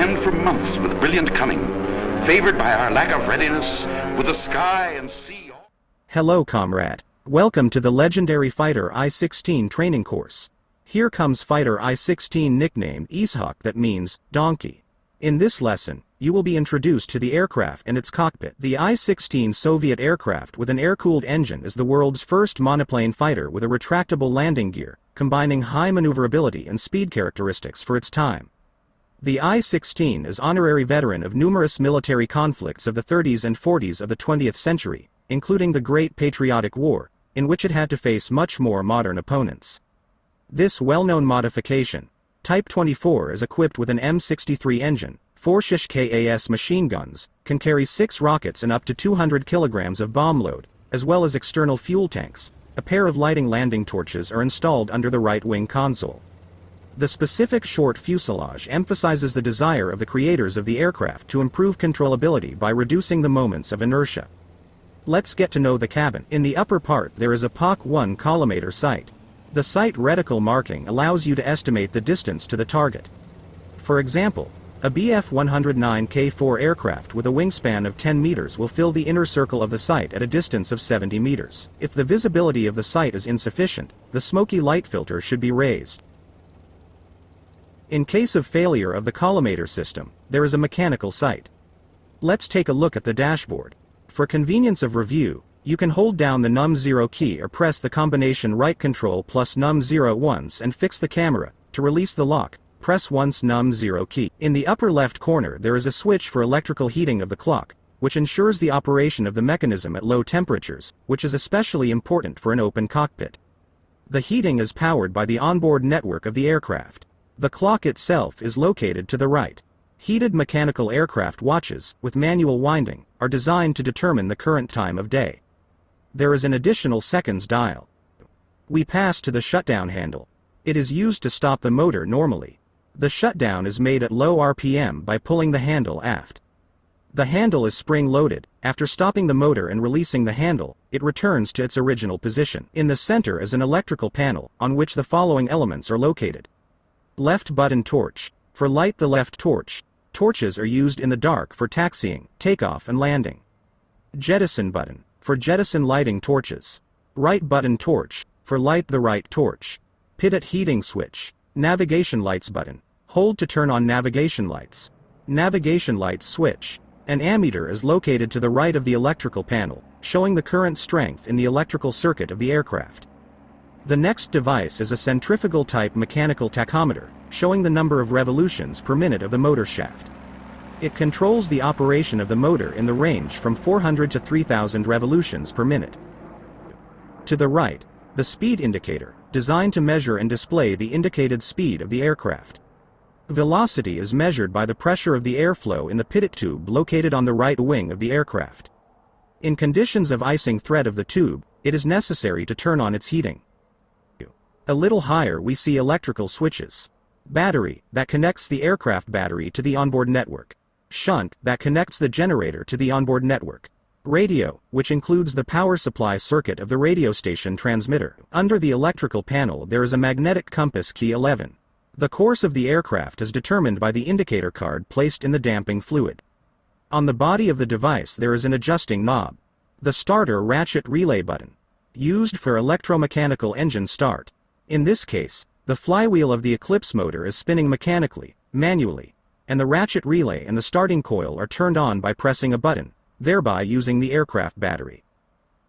contend for months with brilliant cunning, favored by our lack of readiness, with the sky and sea. Hello, comrade. Welcome to the legendary Fighter I-16 training course. Here comes Fighter I-16, nicknamed Ishak, that means donkey. In this lesson, you will be introduced to the aircraft and its cockpit. The I-16 Soviet aircraft with an air-cooled engine is the world's first monoplane fighter with a retractable landing gear, combining high maneuverability and speed characteristics for its time. The I-16 is honorary veteran of numerous military conflicts of the 30s and 40s of the 20th century, including the Great Patriotic War, in which it had to face much more modern opponents. This well-known modification, Type 24, is equipped with an M63 engine, 4 Shish KAS machine guns, can carry 6 rockets and up to 200 kilograms of bomb load, as well as external fuel tanks. A pair of lighting landing torches are installed under the right-wing console. The specific short fuselage emphasizes the desire of the creators of the aircraft to improve controllability by reducing the moments of inertia. Let's get to know the cabin. In the upper part there is a POC-1 collimator sight. The sight reticle marking allows you to estimate the distance to the target. For example, a Bf-109K4 aircraft with a wingspan of 10 meters will fill the inner circle of the sight at a distance of 70 meters. If the visibility of the sight is insufficient, the smoky light filter should be raised. In case of failure of the collimator system, there is a mechanical sight. Let's take a look at the dashboard. For convenience of review, you can hold down the num0 key or press the combination right control plus num0 once and fix the camera. To release the lock, press once num0 key. In the upper left corner there is a switch for electrical heating of the clock, which ensures the operation of the mechanism at low temperatures, which is especially important for an open cockpit. The heating is powered by the onboard network of the aircraft. The clock itself is located to the right. Heated mechanical aircraft watches, with manual winding, are designed to determine the current time of day. There is an additional seconds dial. We pass to the shutdown handle. It is used to stop the motor normally. The shutdown is made at low RPM by pulling the handle aft. The handle is spring-loaded. After stopping the motor and releasing the handle, it returns to its original position. In the center is an electrical panel, on which the following elements are located. Left button torch. For light the left torch. Torches are used in the dark for taxiing, takeoff and landing. Jettison button. For jettison lighting torches. Right button torch. For light the right torch. Pitot heating switch. Navigation lights button. Hold to turn on navigation lights. Navigation lights switch. An ammeter is located to the right of the electrical panel, showing the current strength in the electrical circuit of the aircraft. The next device is a centrifugal-type mechanical tachometer, showing the number of revolutions per minute of the motor shaft. It controls the operation of the motor in the range from 400 to 3000 revolutions per minute. To the right, the speed indicator, designed to measure and display the indicated speed of the aircraft. Velocity is measured by the pressure of the airflow in the pitot tube located on the right wing of the aircraft. In conditions of icing thread of the tube, it is necessary to turn on its heating. A little higher we see electrical switches. Battery, that connects the aircraft battery to the onboard network. Shunt, that connects the generator to the onboard network. Radio, which includes the power supply circuit of the radio station transmitter. Under the electrical panel there is a magnetic compass key 11. The course of the aircraft is determined by the indicator card placed in the damping fluid. On the body of the device there is an adjusting knob. The starter ratchet relay button. Used for electromechanical engine start. In this case, the flywheel of the Eclipse motor is spinning mechanically, manually, and the ratchet relay and the starting coil are turned on by pressing a button, thereby using the aircraft battery.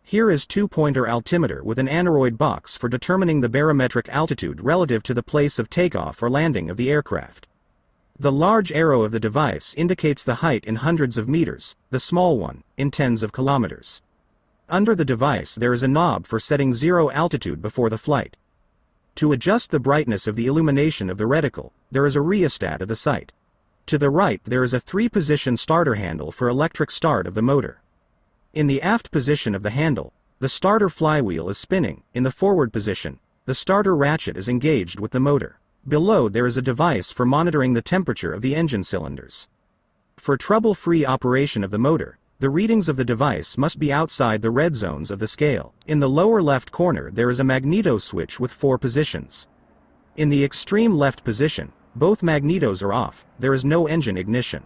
Here is 2-pointer altimeter with an aneroid box for determining the barometric altitude relative to the place of takeoff or landing of the aircraft. The large arrow of the device indicates the height in hundreds of meters, the small one, in tens of kilometers. Under the device there is a knob for setting zero altitude before the flight. To adjust the brightness of the illumination of the reticle, there is a rheostat of the sight. To the right there is a 3-position starter handle for electric start of the motor. In the aft position of the handle, the starter flywheel is spinning. In the forward position, the starter ratchet is engaged with the motor. Below there is a device for monitoring the temperature of the engine cylinders. For trouble-free operation of the motor, the readings of the device must be outside the red zones of the scale. In the lower left corner there is a magneto switch with 4 positions. In the extreme left position, Both magnetos are off, there is no engine ignition.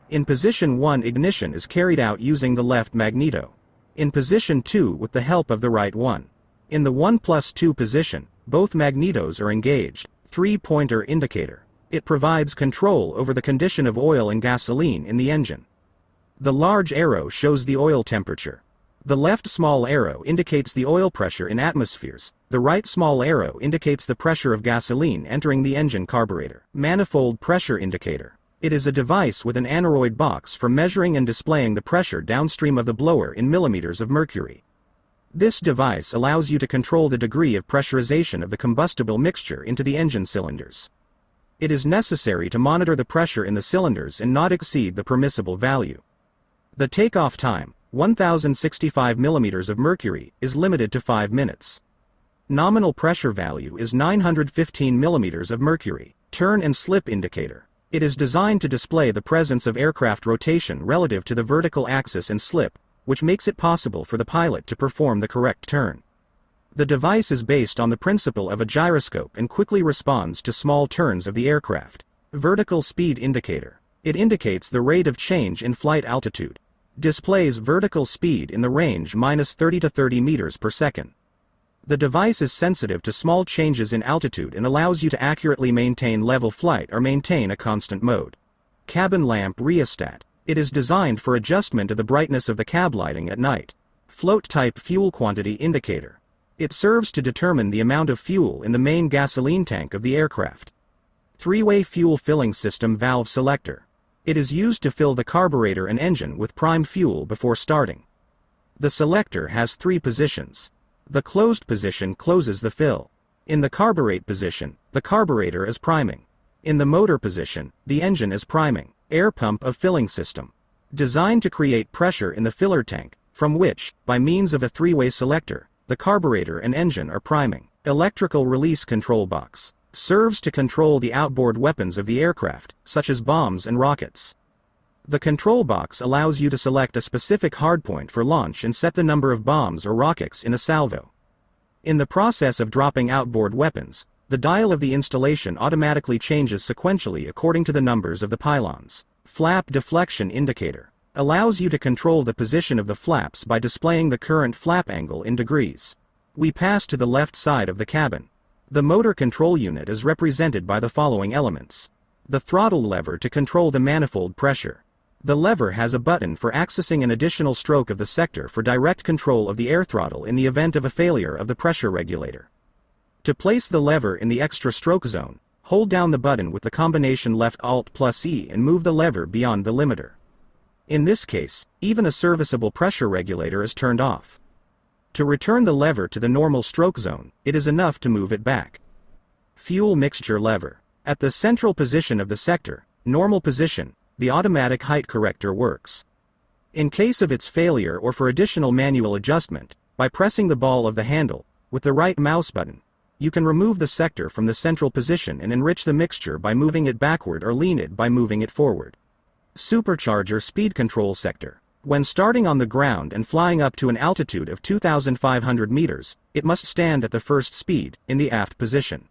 In position 1, ignition is carried out using the left magneto. In position 2, with the help of the right one. In the 1+2 position, both magnetos are engaged. 3-pointer indicator. It provides control over the condition of oil and gasoline in the engine. The large arrow shows the oil temperature. The left small arrow indicates the oil pressure in atmospheres. The right small arrow indicates the pressure of gasoline entering the engine carburetor. Manifold pressure indicator. It is a device with an aneroid box for measuring and displaying the pressure downstream of the blower in millimeters of mercury. This device allows you to control the degree of pressurization of the combustible mixture into the engine cylinders. It is necessary to monitor the pressure in the cylinders and not exceed the permissible value. The takeoff time, 1065 millimeters of mercury, is limited to 5 minutes. Nominal pressure value is 915 millimeters of mercury. Turn and slip indicator. It is designed to display the presence of aircraft rotation relative to the vertical axis and slip, which makes it possible for the pilot to perform the correct turn. The device is based on the principle of a gyroscope and quickly responds to small turns of the aircraft. Vertical speed indicator. It indicates the rate of change in flight altitude. Displays vertical speed in the range -30 to 30 meters per second. The device is sensitive to small changes in altitude and allows you to accurately maintain level flight or maintain a constant mode. Cabin lamp rheostat. It is designed for adjustment of the brightness of the cab lighting at night. Float type fuel quantity indicator. It serves to determine the amount of fuel in the main gasoline tank of the aircraft. Three-way fuel filling system valve selector. It is used to fill the carburetor and engine with prime fuel before starting. The selector has 3 positions. The closed position closes the fill. In the carburate position, the carburetor is priming. In the motor position, the engine is priming. Air pump of filling system. Designed to create pressure in the filler tank, from which, by means of a 3-way selector, the carburetor and engine are priming. Electrical release control box. Serves to control the outboard weapons of the aircraft, such as bombs and rockets. The control box allows you to select a specific hardpoint for launch and set the number of bombs or rockets in a salvo. In the process of dropping outboard weapons, the dial of the installation automatically changes sequentially according to the numbers of the pylons. Flap deflection indicator. Allows you to control the position of the flaps by displaying the current flap angle in degrees. We pass to the left side of the cabin. The motor control unit is represented by the following elements. The throttle lever to control the manifold pressure. The lever has a button for accessing an additional stroke of the sector for direct control of the air throttle in the event of a failure of the pressure regulator. To place the lever in the extra stroke zone, hold down the button with the combination left Alt+E and move the lever beyond the limiter. In this case, even a serviceable pressure regulator is turned off. To return the lever to the normal stroke zone, it is enough to move it back. Fuel mixture lever. At the central position of the sector, normal position, the automatic height corrector works. In case of its failure or for additional manual adjustment, by pressing the ball of the handle, with the right mouse button, you can remove the sector from the central position and enrich the mixture by moving it backward or lean it by moving it forward. Supercharger speed control sector. When starting on the ground and flying up to an altitude of 2,500 meters, it must stand at the first speed, in the aft position.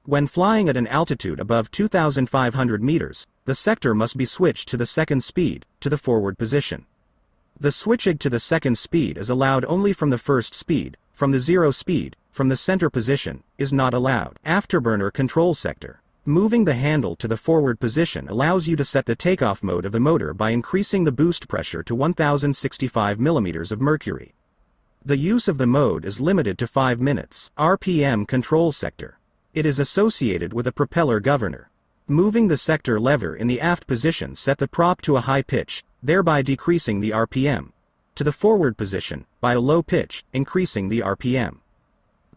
When flying at an altitude above 2,500 meters, the sector must be switched to the second speed, to the forward position. The switching to the second speed is allowed only from the first speed, from the 0 speed, from the center position, is not allowed. Afterburner control sector. Moving the handle to the forward position allows you to set the takeoff mode of the motor by increasing the boost pressure to 1065 millimeters of mercury. The use of the mode is limited to 5 minutes. RPM control sector. It is associated with a propeller governor. Moving the sector lever in the aft position set the prop to a high pitch, thereby decreasing the RPM. To the forward position, by a low pitch, increasing the RPM.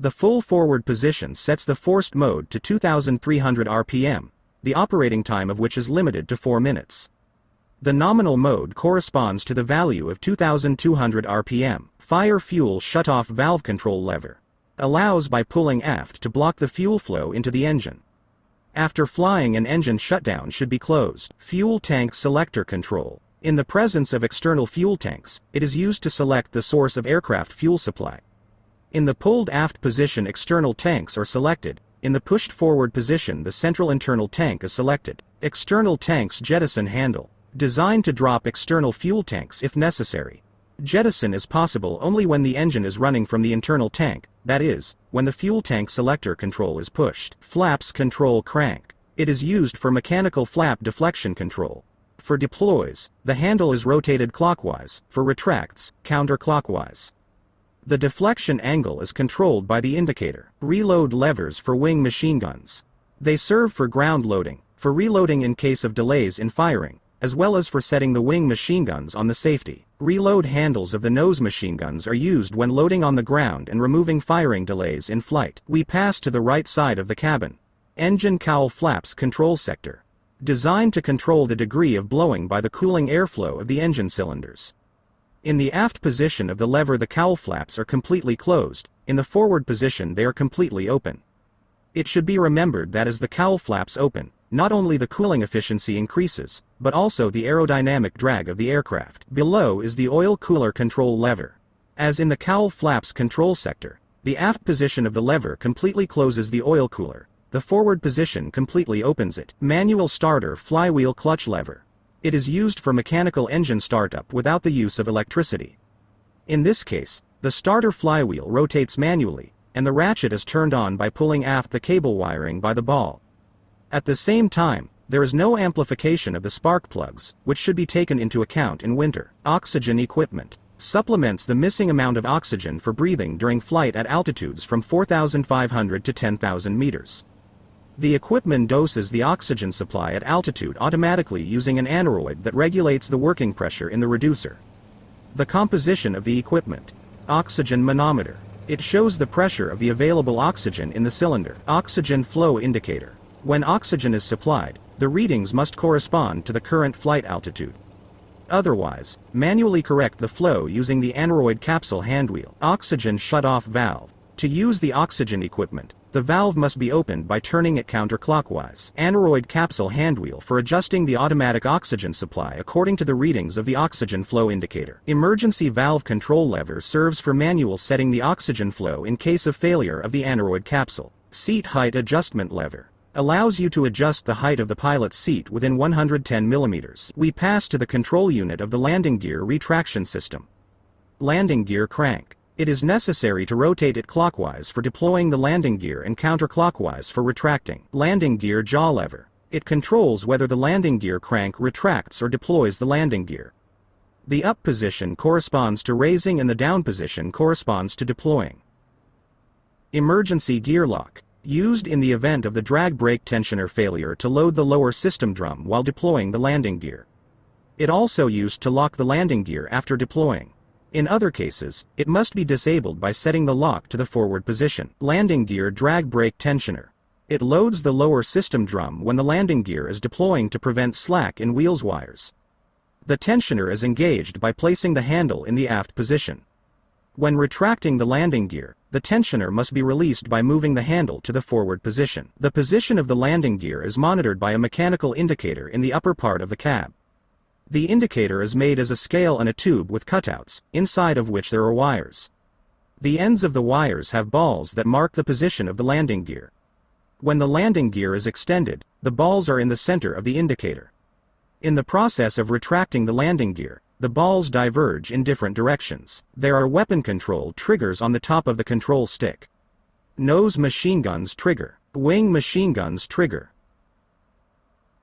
The full forward position sets the forced mode to 2,300 RPM, the operating time of which is limited to 4 minutes. The nominal mode corresponds to the value of 2,200 RPM. Fire fuel shutoff valve control lever. Allows by pulling aft to block the fuel flow into the engine. After flying, an engine shutdown should be closed. Fuel tank selector control. In the presence of external fuel tanks, it is used to select the source of aircraft fuel supply. In the pulled aft position, external tanks are selected, In the pushed forward position, the central internal tank is selected. External tanks jettison handle. Designed to drop external fuel tanks if necessary. Jettison is possible only when the engine is running from the internal tank, that is, when the fuel tank selector control is pushed. Flaps control crank. It is used for mechanical flap deflection control. For deploys, the handle is rotated clockwise, for retracts, counterclockwise. The deflection angle is controlled by the indicator. Reload levers for wing machine guns. They serve for ground loading, for reloading in case of delays in firing, as well as for setting the wing machine guns on the safety. Reload handles of the nose machine guns are used when loading on the ground and removing firing delays in flight. We pass to the right side of the cabin. Engine cowl flaps control sector. Designed to control the degree of blowing by the cooling airflow of the engine cylinders. In the aft position of the lever, the cowl flaps are completely closed. In the forward position, they are completely open. It should be remembered that as the cowl flaps open, not only the cooling efficiency increases, but also the aerodynamic drag of the aircraft. Below is the oil cooler control lever. As in the cowl flaps control sector, the aft position of the lever completely closes the oil cooler. The forward position completely opens it. Manual starter flywheel clutch lever. It is used for mechanical engine startup without the use of electricity. In this case, the starter flywheel rotates manually, and the ratchet is turned on by pulling aft the cable wiring by the ball. At the same time, there is no amplification of the spark plugs, which should be taken into account in winter. Oxygen equipment supplements the missing amount of oxygen for breathing during flight at altitudes from 4,500 to 10,000 meters. The equipment doses the oxygen supply at altitude automatically using an aneroid that regulates the working pressure in the reducer. The composition of the equipment. Oxygen manometer. It shows the pressure of the available oxygen in the cylinder. Oxygen flow indicator. When oxygen is supplied, the readings must correspond to the current flight altitude. Otherwise, manually correct the flow using the aneroid capsule handwheel. Oxygen shut-off valve. To use the oxygen equipment, the valve must be opened by turning it counterclockwise. Aneroid capsule handwheel for adjusting the automatic oxygen supply according to the readings of the oxygen flow indicator. Emergency valve control lever serves for manual setting the oxygen flow in case of failure of the aneroid capsule. Seat height adjustment lever. Allows you to adjust the height of the pilot's seat within 110 millimeters. We pass to the control unit of the landing gear retraction system. Landing gear crank. It is necessary to rotate it clockwise for deploying the landing gear and counterclockwise for retracting. Landing gear jaw lever. It controls whether the landing gear crank retracts or deploys the landing gear. The up position corresponds to raising and the down position corresponds to deploying. Emergency gear lock. Used in the event of the drag brake tensioner failure to load the lower system drum while deploying the landing gear. It also used to lock the landing gear after deploying. In other cases, it must be disabled by setting the lock to the forward position. Landing gear drag brake tensioner. It loads the lower system drum when the landing gear is deploying to prevent slack in wheels wires. The tensioner is engaged by placing the handle in the aft position. When retracting the landing gear, the tensioner must be released by moving the handle to the forward position. The position of the landing gear is monitored by a mechanical indicator in the upper part of the cab. The indicator is made as a scale and a tube with cutouts, inside of which there are wires. The ends of the wires have balls that mark the position of the landing gear. When the landing gear is extended, the balls are in the center of the indicator. In the process of retracting the landing gear, the balls diverge in different directions. There are weapon control triggers on the top of the control stick. Nose machine guns trigger. Wing machine guns trigger.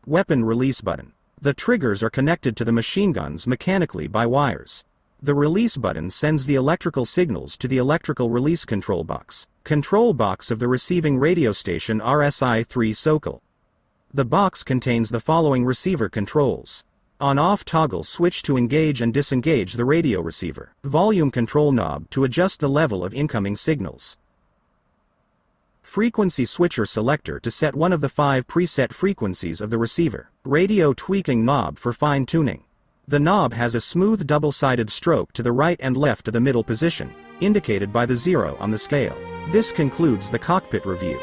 Weapon release button. The triggers are connected to the machine guns mechanically by wires. The release button sends the electrical signals to the electrical release control box. Control box of the receiving radio station RSI-3 SOCAL. The box contains the following receiver controls. On-off toggle switch to engage and disengage the radio receiver. Volume control knob to adjust the level of incoming signals. Frequency switcher selector to set one of the 5 preset frequencies of the receiver. Radio tweaking knob for fine-tuning. The knob has a smooth double-sided stroke to the right and left of the middle position, indicated by the 0 on the scale. This concludes the cockpit review.